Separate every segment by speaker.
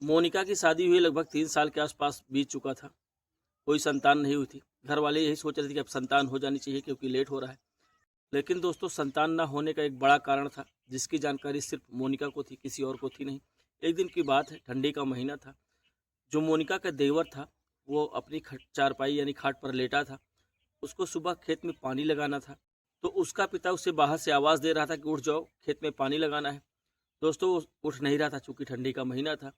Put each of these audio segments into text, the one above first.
Speaker 1: मोनिका की शादी हुई लगभग 3 साल के आसपास बीत चुका था। कोई संतान नहीं हुई थी। घर वाले यही सोच रहे थे कि अब संतान हो जानी चाहिए क्योंकि लेट हो रहा है। लेकिन दोस्तों संतान ना होने का एक बड़ा कारण था, जिसकी जानकारी सिर्फ मोनिका को थी, किसी और को थी नहीं। एक दिन की बात है, ठंडी का महीना था। जो मोनिका का देवर था, वो अपनी चारपाई यानी खाट पर लेटा था। उसको सुबह खेत में पानी लगाना था, तो उसका पिता उसे बाहर से आवाज़ दे रहा था कि उठ जाओ, खेत में पानी लगाना है। दोस्तों वो उठ नहीं रहा था चूँकि ठंडी का महीना था।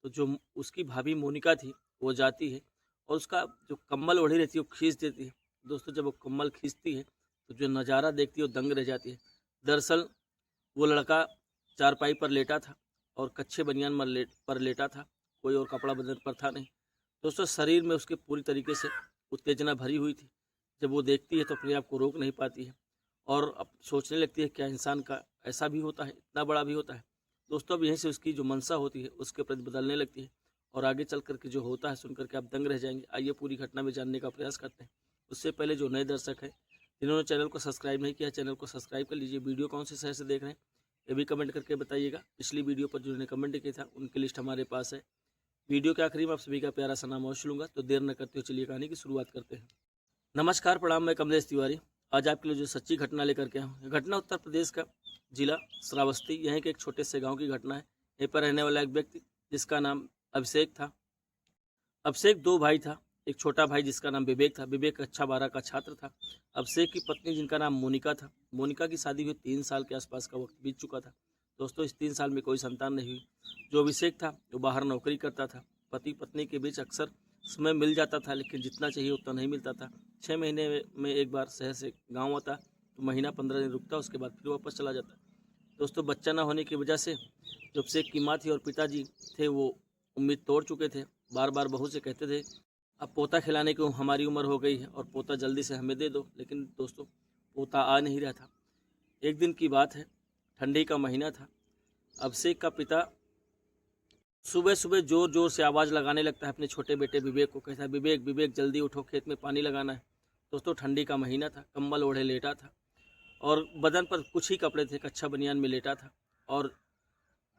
Speaker 1: तो जो उसकी भाभी मोनिका थी, वो जाती है और उसका जो कम्बल ओढ़ी रहती है वो खींच देती है। दोस्तों जब वो कम्बल खींचती है तो जो नज़ारा देखती है वो दंग रह जाती है। दरअसल वो लड़का चारपाई पर लेटा था और कच्छे बनियान पर लेटा था, कोई और कपड़ा बदन पर था नहीं। दोस्तों शरीर में उसके पूरी तरीके से उत्तेजना भरी हुई थी। जब वो देखती है तो अपने आप को रोक नहीं पाती है और अब सोचने लगती है क्या इंसान का ऐसा भी होता है, इतना बड़ा भी होता है। दोस्तों अब यहीं से उसकी जो मंशा होती है उसके प्रति बदलने लगती है और आगे चल कर के जो होता है सुन कर के आप दंग रह जाएंगे। आइए पूरी घटना में जानने का प्रयास करते हैं। उससे पहले जो नए दर्शक हैं जिन्होंने चैनल को सब्सक्राइब नहीं किया, चैनल को सब्सक्राइब कर लीजिए। वीडियो कौन से शहर से देख रहे हैं ये भी कमेंट करके बताइएगा। पिछली वीडियो पर जिन्होंने कमेंट किया था उनकी लिस्ट हमारे पास है। वीडियो के आखिरी में आप सभी का प्यारा सा नाम अवश्य लूँगा, तो देर न करते हुए चलिए कहानी की शुरुआत करते हैं। नमस्कार, प्रणाम, मैं कमलेश तिवारी। आज आपके लिए जो सच्ची घटना लेकर के आया हूँ, ये घटना उत्तर प्रदेश का जिला श्रावस्ती यहीं के एक छोटे से गांव की घटना है। यहीं पर रहने वाला एक व्यक्ति जिसका नाम अभिषेक था। अभिषेक दो भाई था। एक छोटा भाई जिसका नाम विवेक था। विवेक कक्षा 12 का छात्र था। अभिषेक की पत्नी जिनका नाम मोनिका था। मोनिका की शादी हुई 3 साल के आसपास का वक्त बीत चुका था। दोस्तों इस 3 साल में कोई संतान नहीं हुई। जो अभिषेक था वो बाहर नौकरी करता था। पति पत्नी के बीच अक्सर समय मिल जाता था, लेकिन जितना चाहिए उतना नहीं मिलता था। 6 महीने में एक बार शहर से गाँव आता, तो महीना 15 दिन रुकता, उसके बाद फिर वापस चला जाता। दोस्तों बच्चा ना होने की वजह से जो अभिषेक की माँ थी और पिताजी थे वो उम्मीद तोड़ चुके थे। बार बार बहू से कहते थे अब पोता खिलाने की हमारी उम्र हो गई है और पोता जल्दी से हमें दे दो, लेकिन दोस्तों पोता आ नहीं रहा था। एक दिन की बात है, ठंडी का महीना था। अभिषेक का पिता सुबह सुबह जोर जोर से आवाज़ लगाने लगता है अपने छोटे बेटे विवेक को। कहता है विवेक विवेक जल्दी उठो, खेत में पानी लगाना है। दोस्तों ठंडी का महीना था, कंबल ओढ़े लेटा था और बदन पर कुछ ही कपड़े थे, कच्छा बनियान में लेटा था। और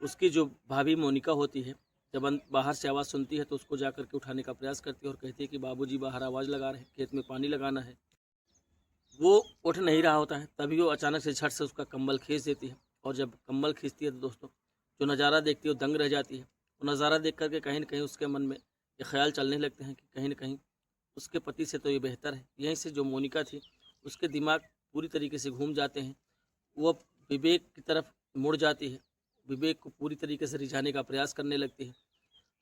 Speaker 1: उसकी जो भाभी मोनिका होती है, जब बाहर से आवाज़ सुनती है तो उसको जा कर के उठाने का प्रयास करती है और कहती है कि बाबूजी बाहर आवाज़ लगा रहे हैं, खेत में पानी लगाना है। वो उठ नहीं रहा होता है, तभी वो अचानक से झट से उसका कंबल खींच देती है। और जब कंबल खींचती है तो दोस्तों जो नज़ारा देखती है वो दंग रह जाती है। वो नज़ारा देख करके कहीं न कहीं उसके मन में ये ख्याल चलने लगते हैं कि कहीं न कहीं उसके पति से तो ये बेहतर है। यहीं से जो मोनिका थी उसके दिमाग पूरी तरीके से घूम जाते हैं। वो अब विवेक की तरफ मुड़ जाती है, विवेक को पूरी तरीके से रिझाने का प्रयास करने लगती है।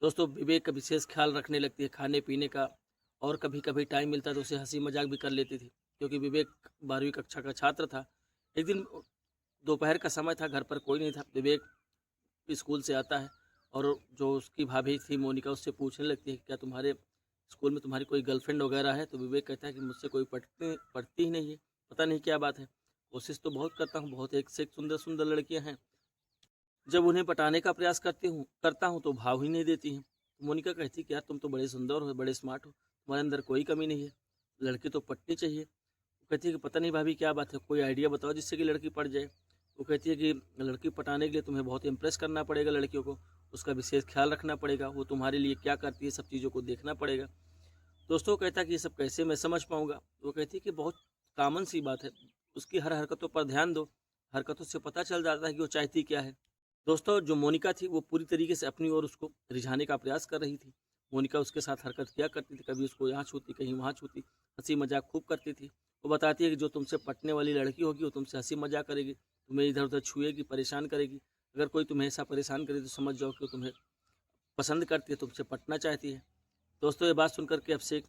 Speaker 1: दोस्तों विवेक का विशेष ख्याल रखने लगती है खाने पीने का, और कभी कभी टाइम मिलता तो उसे हंसी मजाक भी कर लेती थी, क्योंकि विवेक 12वीं कक्षा का छात्र था। एक दिन दोपहर का समय था, घर पर कोई नहीं था। विवेक स्कूल से आता है और जो उसकी भाभी थी मोनिका उससे पूछने लगती है क्या तुम्हारे स्कूल में तुम्हारी कोई गर्लफ्रेंड वगैरह है। तो विवेक कहता है कि मुझसे कोई पढ़ती ही नहीं है, पता नहीं क्या बात है। कोशिश तो बहुत करता हूँ, बहुत एक से एक सुंदर सुंदर लड़कियाँ हैं, जब उन्हें पटाने का प्रयास करता हूँ तो भाव ही नहीं देती हैं। तो मोनिका कहती कि यार तुम तो बड़े सुंदर हो, बड़े स्मार्ट हो, तुम्हारे अंदर कोई कमी नहीं है, लड़की तो पटनी चाहिए। वो कहती है कि पता नहीं भाभी क्या बात है, कोई आइडिया बताओ जिससे कि लड़की पट जाए। वो कहती है कि लड़की पटाने के लिए तुम्हें बहुत इंप्रेस करना पड़ेगा लड़कियों को, उसका विशेष ख्याल रखना पड़ेगा, वो तुम्हारे लिए क्या करती है सब चीज़ों को देखना पड़ेगा। दोस्तों कहता है कि ये सब कैसे मैं समझ पाऊँगा। वो कहती है कि बहुत कॉमन सी बात है, उसकी हर हरकतों पर ध्यान दो, हरकतों से पता चल जाता है कि वो चाहती क्या है। दोस्तों जो मोनिका थी वो पूरी तरीके से अपनी ओर उसको रिझाने का प्रयास कर रही थी। मोनिका उसके साथ हरकत किया करती थी, कभी उसको यहाँ छूती कहीं वहाँ छूती, हंसी मजाक खूब करती थी। वो बताती है कि जो तुमसे पटने वाली लड़की होगी वो तुमसे हंसी मजाक करेगी, तुम्हें इधर उधर छुएगी, परेशान करेगी। अगर कोई तुम्हें ऐसा परेशान करे तो समझ जाओ कि वो तुम्हें पसंद करती है, तुमसे पटना चाहती है। दोस्तों ये बात सुनकर के अभिषेक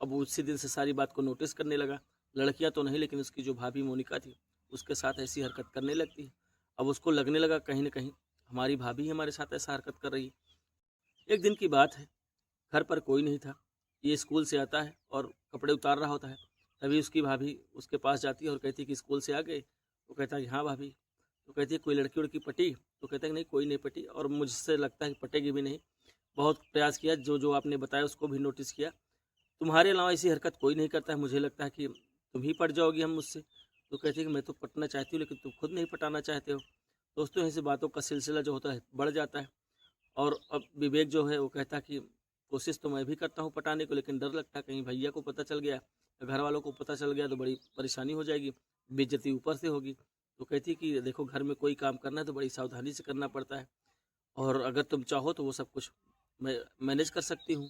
Speaker 1: अब उसी दिन से सारी बात को नोटिस करने लगा। लड़कियां तो नहीं, लेकिन उसकी जो भाभी मोनिका थी उसके साथ ऐसी हरकत करने लगती है। अब उसको लगने लगा कहीं न कहीं हमारी भाभी हमारे साथ ऐसा हरकत कर रही है। एक दिन की बात है, घर पर कोई नहीं था। ये स्कूल से आता है और कपड़े उतार रहा होता है। तभी उसकी भाभी उसके पास जाती है और कहती है कि स्कूल से आ गए। वो कहता है कि हाँ भाभी। तो कहती है कोई लड़की उड़की पटी। तो कहता है कि नहीं कोई नहीं पटी, और मुझसे लगता है कि पटेगी भी नहीं। बहुत प्रयास किया, जो जो आपने बताया उसको भी नोटिस किया, तुम्हारे अलावा ऐसी हरकत कोई नहीं करता है, मुझे लगता है कि तुम ही पट जाओगी हम मुझसे। तो कहती है कि मैं तो पटना चाहती हूँ लेकिन तुम खुद नहीं पटाना चाहते हो। दोस्तों ऐसी बातों का सिलसिला जो होता है बढ़ जाता है और अब विवेक जो है वो कहता कि कोशिश तो मैं भी करता हूँ पटाने को, लेकिन डर लगता है कहीं भैया को पता चल गया, घर वालों को पता चल गया तो बड़ी परेशानी हो जाएगी, बेइज्जती ऊपर से होगी। तो कहती कि देखो घर में कोई काम करना है तो बड़ी सावधानी से करना पड़ता है, और अगर तुम चाहो तो वो सब कुछ मैं मैनेज कर सकती हूँ।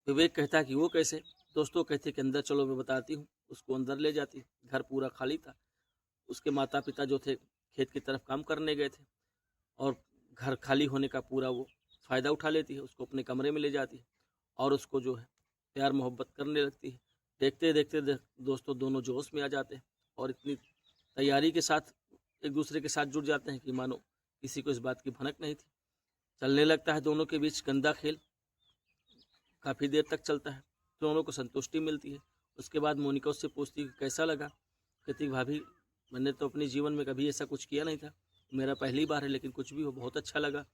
Speaker 1: विवेक कहता कि वो कैसे? दोस्तों कहते कि अंदर चलो मैं बताती हूँ। उसको अंदर ले जाती, घर पूरा खाली था। उसके माता पिता जो थे खेत की तरफ काम करने गए थे, और घर खाली होने का पूरा वो फ़ायदा उठा लेती है। उसको अपने कमरे में ले जाती है और उसको जो है प्यार मोहब्बत करने लगती है। देखते देखते दोस्तों दोनों जोश में आ जाते हैं और इतनी तैयारी के साथ एक दूसरे के साथ जुड़ जाते हैं कि मानो किसी को इस बात की भनक नहीं थी। चलने लगता है दोनों के बीच गंदा खेल, काफ़ी देर तक चलता है, दोनों को संतुष्टि मिलती है। उसके बाद मोनिका उससे पूछती कि कैसा लगा? कहती भाभी मैंने तो अपने जीवन में कभी ऐसा कुछ किया नहीं था, मेरा पहली बार है, लेकिन कुछ भी हो बहुत अच्छा लगा।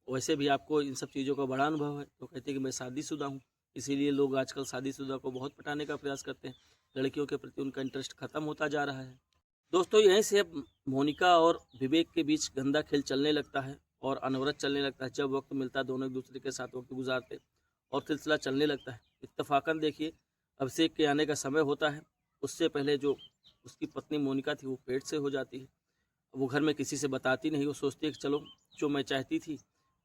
Speaker 1: वैसे भी आपको इन सब चीज़ों का बड़ा अनुभव है। तो कहते कि मैं शादीशुदा हूँ, इसीलिए लोग आजकल शादीशुदा को बहुत पटाने का प्रयास करते हैं, लड़कियों के प्रति उनका इंटरेस्ट खत्म होता जा रहा है। दोस्तों यहीं से अब मोनिका और विवेक के बीच गंदा खेल चलने लगता है और अनवरत चलने लगता है। जब वक्त मिलता है दोनों एक दूसरे के साथ वक्त गुजारते और सिलसिला चलने लगता है। इत्तफाकन देखिए अभिषेक के आने का समय होता है, उससे पहले जो उसकी पत्नी मोनिका थी वो पेट से हो जाती है। वो घर में किसी से बताती नहीं, वो सोचती है कि चलो जो मैं चाहती थी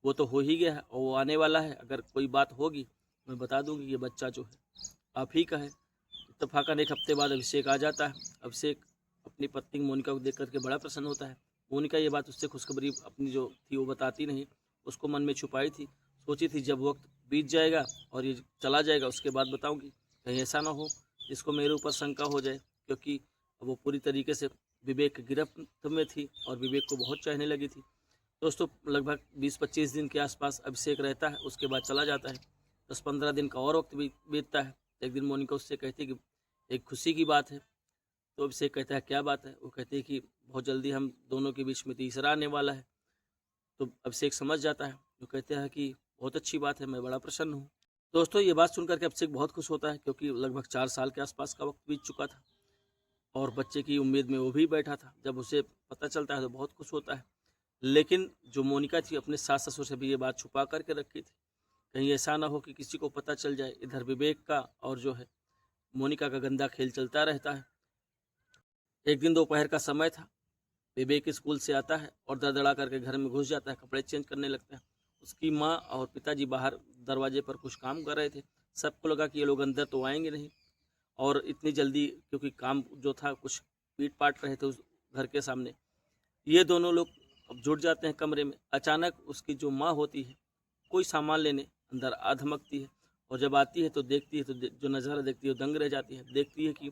Speaker 1: वो तो हो ही गया है और वो आने वाला है, अगर कोई बात होगी मैं बता दूंगी ये बच्चा जो है आप ही का है। इत्तफाकन एक हफ्ते बाद अभिषेक आ जाता है। अभिषेक अपनी पत्नी मोनिका को देख करके बड़ा प्रसन्न होता है। मोनिका ये बात उससे खुशखबरी अपनी जो थी वो बताती नहीं, उसको मन में छुपाई थी। सोची थी जब वक्त बीत जाएगा और ये चला जाएगा उसके बाद बताऊंगी, कहीं ऐसा ना हो इसको मेरे ऊपर शंका हो जाए, क्योंकि वो पूरी तरीके से विवेक की गिरफ्त में थी और विवेक को बहुत चाहने लगी थी। दोस्तों लगभग 20-25 दिन के आसपास अभिषेक रहता है, उसके बाद चला जाता है। 10-15 दिन का और वक्त बीतता है। एक दिन मोनिका उससे कहती कि एक खुशी की बात है। तो अभिषेक कहता है क्या बात है? वो कहते हैं कि बहुत जल्दी हम दोनों के बीच में तीसरा आने वाला है। तो अभिषेक समझ जाता है, वो कहते हैं कि बहुत अच्छी बात है, मैं बड़ा प्रसन्न हूँ। दोस्तों ये बात सुनकर के अभिषेक बहुत खुश होता है, क्योंकि लगभग 4 साल के आसपास का वक्त बीत चुका था और बच्चे की उम्मीद में वो भी बैठा था। जब उसे पता चलता है तो बहुत खुश होता है। लेकिन जो मोनिका थी अपने सास ससुर से भी ये बात छुपा करके रखी थी, कहीं ऐसा ना हो कि किसी को पता चल जाए। इधर विवेक का और जो है मोनिका का गंदा खेल चलता रहता है। एक दिन दोपहर का समय था, विवेक स्कूल से आता है और दड़दड़ा करके घर में घुस जाता है, कपड़े चेंज करने लगता है। उसकी माँ और पिताजी बाहर दरवाजे पर कुछ काम कर रहे थे। सबको लगा कि ये लोग अंदर तो आएंगे नहीं, और इतनी जल्दी क्योंकि काम जो था कुछ पीट पाट रहे थे उस घर के सामने, ये दोनों लोग अब जुट जाते हैं कमरे में। अचानक उसकी जो माँ होती है कोई सामान लेने अंदर आ धमकती है, और जब आती है तो देखती है तो जो नज़ारा देखती है वो दंग रह जाती है। देखती है कि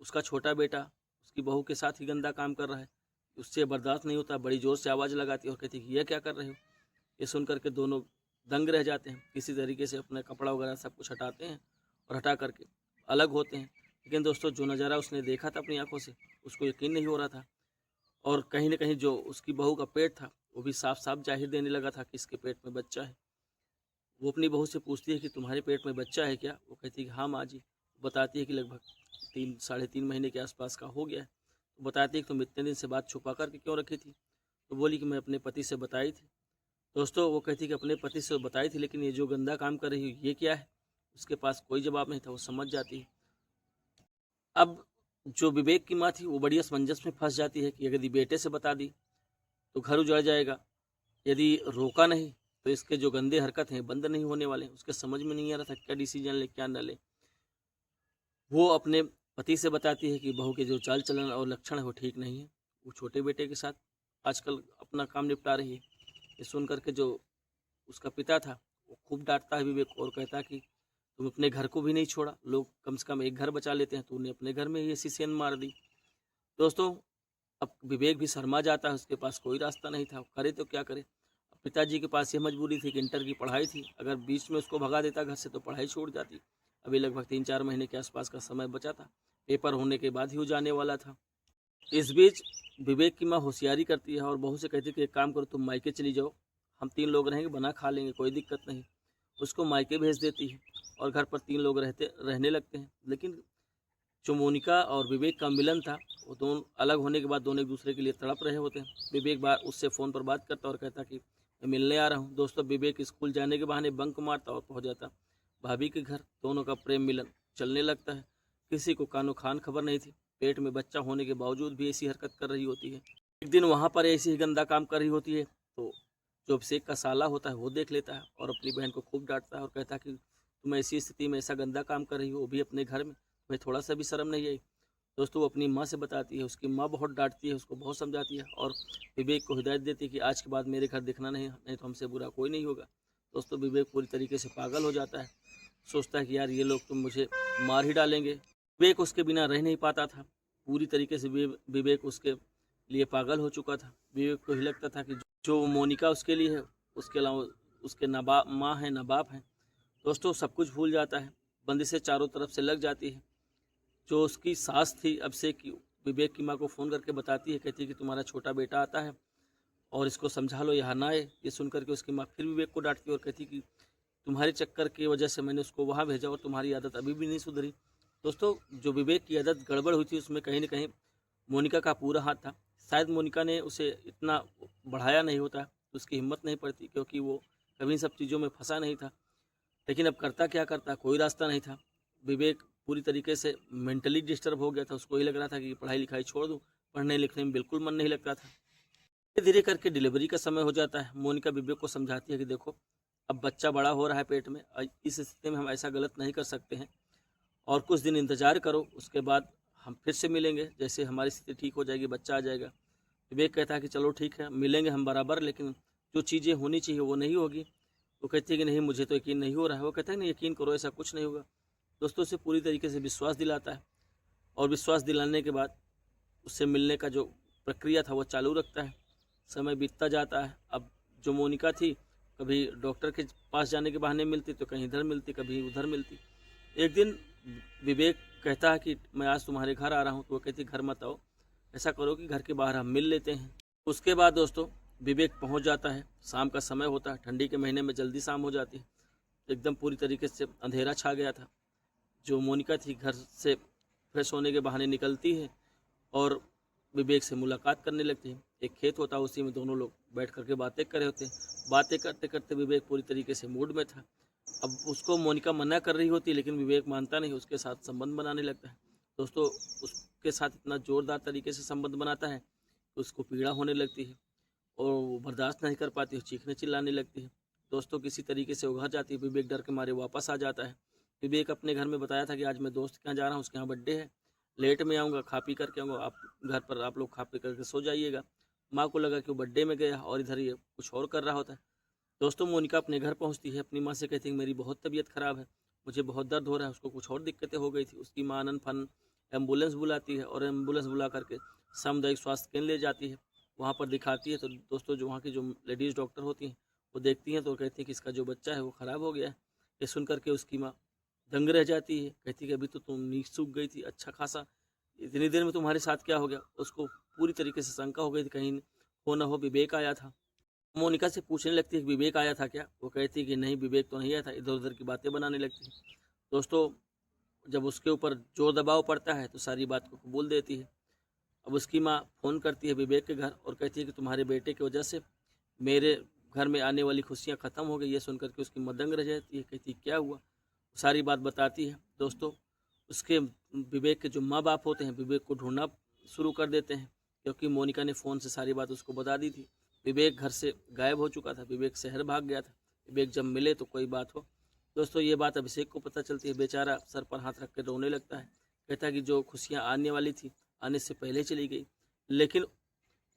Speaker 1: उसका छोटा बेटा उसकी बहू के साथ ही गंदा काम कर रहा है। उससे बर्दाश्त नहीं होता, बड़ी ज़ोर से आवाज़ लगाती है और कहती है कि यह क्या कर रहे हो? ये सुन करके दोनों दंग रह जाते हैं। किसी तरीके से अपना कपड़ा वगैरह सब कुछ हटाते हैं और हटा करके अलग होते हैं। लेकिन दोस्तों जो नज़ारा उसने देखा था अपनी आंखों से, उसको यकीन नहीं हो रहा था, और कहीं ना कहीं जो उसकी बहू का पेट था वो भी साफ साफ जाहिर देने लगा था कि इसके पेट में बच्चा है। वो अपनी बहू से पूछती है कि तुम्हारे पेट में बच्चा है क्या? वो कहती है कि हाँ माँ जी। बताती है कि लगभग 3-3.5 महीने के आसपास का हो गया है। तो बताती है कि तुम इतने दिन से बात छुपा करके क्यों रखी थी? तो बोली कि मैं अपने पति से बताई थी। दोस्तों वो कहती कि अपने पति से बताई थी, लेकिन ये जो गंदा काम कर रही है ये क्या है? उसके पास कोई जवाब नहीं था, वो समझ जाती है। अब जो विवेक की माँ थी वो बड़ी असमंजस में फंस जाती है कि यदि बेटे से बता दी तो घर उजड़ जाएगा, यदि रोका नहीं तो इसके जो गंदे हरकत हैं बंद नहीं होने वाले। उसके समझ में नहीं आ रहा था क्या डिसीजन ले क्या न ले। वो अपने पति से बताती है कि बहू के जो चाल चलन और लक्षण है वो ठीक नहीं है, वो छोटे बेटे के साथ आजकल अपना काम निपटा रही है। ये सुन करके जो उसका पिता था वो खूब डांटता है विवेक को और कहता है कि तुम अपने घर को भी नहीं छोड़ा, लोग कम से कम एक घर बचा लेते हैं, तूने अपने घर में ही ऐसी सेंध मार दी। दोस्तों अब विवेक भी शर्मा जाता है, उसके पास कोई रास्ता नहीं था, करे तो क्या करे। पिताजी के पास ये मजबूरी थी कि इंटर की पढ़ाई थी, अगर बीच में उसको भगा देता घर से तो पढ़ाई छूट जाती। अभी लगभग 3-4 महीने के आसपास का समय बचा था, पेपर होने के बाद ही वो जाने वाला था। इस बीच विवेक की माँ होशियारी करती है और बहू से कहती है कि एक काम करो तुम मायके चली जाओ, हम 3 लोग रहेंगे, बना खा लेंगे, कोई दिक्कत नहीं। उसको मायके भेज देती है और घर पर 3 लोग रहने लगते हैं। लेकिन जो मोनिका और विवेक का मिलन था वो दोनों अलग होने के बाद दोनों एक दूसरे के लिए तड़प रहे होते हैं। विवेक बार उससे फ़ोन पर बात करता और कहता कि मैं मिलने आ रहा हूँ। दोस्तों विवेक स्कूल जाने के बहाने बंक मारता और पहुँच जाता भाभी के घर। दोनों का प्रेम मिलन चलने लगता है। किसी को कानो खान खबर नहीं थी, पेट में बच्चा होने के बावजूद भी ऐसी हरकत कर रही होती है। एक दिन वहाँ पर ऐसी ही गंदा काम कर रही होती है तो जो अभिषेक का साला होता है वो देख लेता है और अपनी बहन को खूब डांटता है और कहता है कि तुम ऐसी स्थिति में ऐसा गंदा काम कर रही हो, वो भी अपने घर में, तुम्हें थोड़ा सा भी शर्म नहीं आई। दोस्तों वो अपनी माँ से बताती है, उसकी माँ बहुत डांटती है, उसको बहुत समझाती है और विवेक को हिदायत देती है कि आज के बाद मेरे घर दिखना नहीं तो हमसे बुरा कोई नहीं होगा। दोस्तों विवेक पूरी तरीके से पागल हो जाता है, सोचता है कि यार ये लोग तो मुझे मार ही डालेंगे। विवेक उसके बिना रह नहीं पाता था। पूरी तरीके से विवेक उसके लिए पागल हो चुका था। विवेक को ही लगता था कि जो मोनिका उसके लिए है, उसके अलावा उसके ना माँ है ना बाप है। दोस्तों सब कुछ भूल जाता है, बंदिशें चारों तरफ से लग जाती है। जो उसकी सास थी अभिषेक की, विवेक की माँ को फ़ोन करके बताती है, कहती है कि तुम्हारा छोटा बेटा आता है और इसको समझा लो यहाँ ना आए। ये सुन करके उसकी माँ फिर विवेक को डांटती है और कहती कि तुम्हारे चक्कर की वजह से मैंने उसको वहाँ भेजा और तुम्हारी आदत अभी भी नहीं सुधरी। दोस्तों जो विवेक की आदत गड़बड़ हुई थी उसमें कहीं ना कहीं मोनिका का पूरा हाथ था। शायद मोनिका ने उसे इतना बढ़ाया नहीं होता, उसकी हिम्मत नहीं पड़ती, क्योंकि वो कभी इन सब चीज़ों में फंसा नहीं था। लेकिन अब करता क्या करता, कोई रास्ता नहीं था। विवेक पूरी तरीके से मेंटली डिस्टर्ब हो गया था। उसको ये लग रहा था कि पढ़ाई लिखाई छोड़ दूँ, पढ़ने लिखने में बिल्कुल मन नहीं लगता था। धीरे धीरे करके डिलीवरी का समय हो जाता है। मोनिका विवेक को समझाती है कि देखो अब बच्चा बड़ा हो रहा है पेट में, इस स्थिति में हम ऐसा गलत नहीं कर सकते हैं और कुछ दिन इंतज़ार करो, उसके बाद हम फिर से मिलेंगे। जैसे हमारी स्थिति ठीक हो जाएगी, बच्चा आ जाएगा। विवेक कहता है कि चलो ठीक है, मिलेंगे हम बराबर, लेकिन जो चीज़ें होनी चाहिए वो नहीं होगी। वो कहती है कि नहीं मुझे तो यकीन नहीं हो रहा है। वो कहता है नहीं यकीन करो, ऐसा कुछ नहीं होगा। दोस्तों उसे पूरी तरीके से विश्वास दिलाता है और विश्वास दिलाने के बाद उससे मिलने का जो प्रक्रिया था वो चालू रखता है। समय बीतता जाता है। अब जो मोनिका थी, कभी डॉक्टर के पास जाने के बहाने मिलती तो कहीं इधर मिलती, कभी उधर मिलती। एक दिन विवेक कहता है कि मैं आज तुम्हारे घर आ रहा हूँ, तो वो कहती घर मत आओ, ऐसा करो कि घर के बाहर हम मिल लेते हैं। उसके बाद दोस्तों विवेक पहुँच जाता है। शाम का समय होता है, ठंडी के महीने में जल्दी शाम हो जाती है। एकदम पूरी तरीके से अंधेरा छा गया था। जो मोनिका थी घर से फ्रेश होने के बहाने निकलती है और विवेक से मुलाकात करने लगती है। एक खेत होता है, उसी में दोनों लोग बैठ करके बातें कर रहे होते हैं। बातें करते करते विवेक पूरी तरीके से मूड में था। अब उसको मोनिका मना कर रही होती है, लेकिन विवेक मानता नहीं, उसके साथ संबंध बनाने लगता है। दोस्तों उसके साथ इतना जोरदार तरीके से संबंध बनाता है कि उसको पीड़ा होने लगती है और वो बर्दाश्त नहीं कर पाती है, चीखने चिल्लाने लगती है। दोस्तों किसी तरीके से वो घर जाती है। विवेक डर के मारे वापस आ जाता है। विवेक अपने घर में बताया था कि आज मैं दोस्त के यहाँ जा रहा हूँ, उसके यहाँ बर्थडे है, लेट में आऊँगा, खा पी करके आऊँगा, आप घर पर आप लोग खा पी करके सो जाइएगा। माँ को लगा कि वो बर्थडे में गया और इधर ये कुछ और कर रहा होता है। दोस्तों मोनिका अपने घर पहुँचती है, अपनी माँ से कहती है मेरी बहुत तबीयत ख़राब है, मुझे बहुत दर्द हो रहा है। उसको कुछ और दिक्कतें हो गई थी। उसकी माँ अनन फन एम्बुलेंस बुलाती है और एम्बुलेंस बुला करके सामुदायिक स्वास्थ्य केंद्र ले जाती है। वहाँ पर दिखाती है तो दोस्तों जो वहाँ की जो लेडीज़ डॉक्टर होती हैं वो देखती हैं तो कहती हैं कि इसका जो बच्चा है वो ख़राब हो गया है। ये सुन करके उसकी माँ दंग रह जाती है, कहती है कि अभी तो तुम नींद सूख गई थी अच्छा खासा, इतनी देर में तुम्हारे साथ क्या हो गया। उसको पूरी तरीके से शंका हो गई थी कहीं हो ना हो विवेक आया था। मोनिका से पूछने लगती है कि विवेक आया था क्या। वो कहती है कि नहीं विवेक तो नहीं आया था, इधर उधर की बातें बनाने लगती है। दोस्तों जब उसके ऊपर जोर दबाव पड़ता है तो सारी बात को कबूल देती है। अब उसकी माँ फ़ोन करती है विवेक के घर और कहती है कि तुम्हारे बेटे की वजह से मेरे घर में आने वाली खुशियाँ ख़त्म हो गई। ये सुनकर के उसकी माँ दंग रह जाती है, कहती क्या हुआ, सारी बात बताती है। दोस्तों उसके विवेक के जो माँ बाप होते हैं विवेक को ढूंढना शुरू कर देते हैं, क्योंकि मोनिका ने फ़ोन से सारी बात उसको बता दी थी। विवेक घर से गायब हो चुका था, विवेक शहर भाग गया था। विवेक जब मिले तो कोई बात हो। दोस्तों ये बात अभिषेक को पता चलती है। बेचारा सर पर हाथ रख के रोने लगता है, कहता है कि जो खुशियाँ आने वाली थी आने से पहले चली गई। लेकिन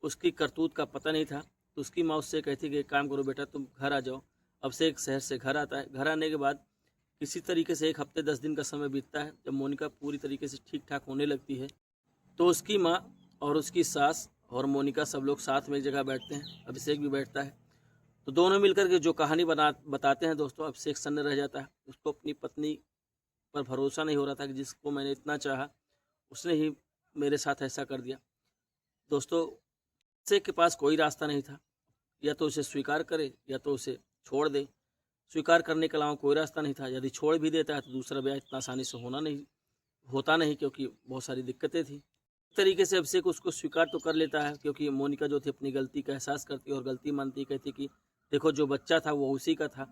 Speaker 1: उसकी करतूत का पता नहीं था। तो उसकी माँ उससे कहती कि एक काम करो बेटा तुम घर आ जाओ। अभिषेक शहर से घर आता है। घर आने के बाद किसी तरीके से 1 हफ्ते 10 दिन का समय बीतता है। जब मोनिका पूरी तरीके से ठीक ठाक होने लगती है तो उसकी माँ और उसकी सास और मोनिका सब लोग साथ में एक जगह बैठते हैं। अभिषेक भी बैठता है। तो दोनों मिलकर के जो कहानी बताते हैं दोस्तों, अभिषेक सन्न रह जाता है। उसको अपनी पत्नी पर भरोसा नहीं हो रहा था कि जिसको मैंने इतना चाहा उसने ही मेरे साथ ऐसा कर दिया। दोस्तों अभिषेक के पास कोई रास्ता नहीं था, या तो उसे स्वीकार करे या तो उसे छोड़ दे। स्वीकार करने के अलावा कोई रास्ता नहीं था। यदि छोड़ भी देता है तो दूसरा ब्याह इतना आसानी से होता नहीं, क्योंकि बहुत सारी दिक्कतें थी। इस तरीके से अभिषेक उसको स्वीकार तो कर लेता है, क्योंकि मोनिका जो थी अपनी गलती का एहसास करती है और गलती मानती, कहती कि देखो जो बच्चा था वो उसी का था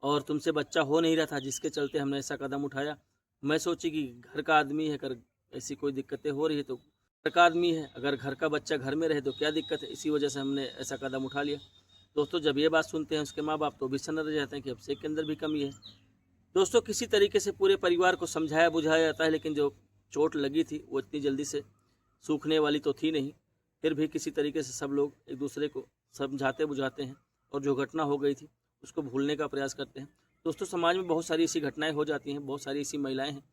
Speaker 1: और तुमसे बच्चा हो नहीं रहा था, जिसके चलते हमने ऐसा कदम उठाया। मैं सोची कि घर का आदमी है, अगर ऐसी कोई दिक्कतें हो रही है तो घर का आदमी है, अगर घर का बच्चा घर में रहे तो क्या दिक्कत है, इसी वजह से हमने ऐसा कदम उठा लिया। दोस्तों जब ये बात सुनते हैं उसके माँ बाप तो विषन्न रह जाते हैं कि अब से के अंदर भी कमी है। दोस्तों किसी तरीके से पूरे परिवार को समझाया बुझाया जाता है, लेकिन जो चोट लगी थी वो इतनी जल्दी से सूखने वाली तो थी नहीं। फिर भी किसी तरीके से सब लोग एक दूसरे को समझाते बुझाते हैं और जो घटना हो गई थी उसको भूलने का प्रयास करते हैं। दोस्तों समाज में बहुत सारी ऐसी घटनाएं हो जाती हैं, बहुत सारी ऐसी महिलाएं हैं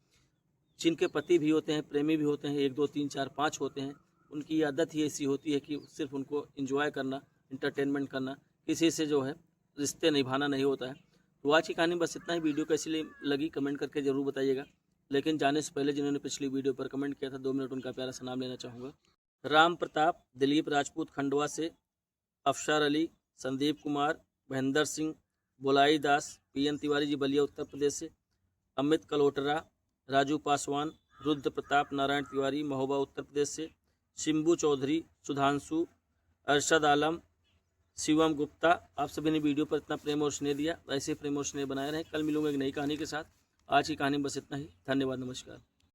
Speaker 1: जिनके पति भी होते हैं, प्रेमी भी होते हैं, 1 2 3 4 5 होते हैं। उनकी आदत ही ऐसी होती है कि सिर्फ उनको एंजॉय करना, इंटरटेनमेंट करना, किसी से जो है रिश्ते निभाना नहीं होता है। तो आज की कहानी बस इतना ही। वीडियो कैसी लगी कमेंट करके ज़रूर बताइएगा। लेकिन जाने से पहले जिन्होंने पिछली वीडियो पर कमेंट किया था 2 मिनट उनका प्यारा सा नाम लेना चाहूँगा। राम प्रताप, दिलीप राजपूत खंडवा से, अफसर अली, संदीप कुमार, महेंद्र सिंह, बोलाई दास, PN तिवारी जी बलिया उत्तर प्रदेश से, अमित कलोटरा, राजू पासवान, रुद्र प्रताप नारायण तिवारी महोबा उत्तर प्रदेश से, शिम्बू चौधरी, सुधांशु, अरशद आलम, शिवम गुप्ता। आप सभी ने वीडियो पर इतना प्रेम और स्नेह दिया, ऐसे प्रेम और स्नेह बनाए रहें। कल मिलूंगा एक नई कहानी के साथ। आज की कहानी बस इतना ही। धन्यवाद, नमस्कार।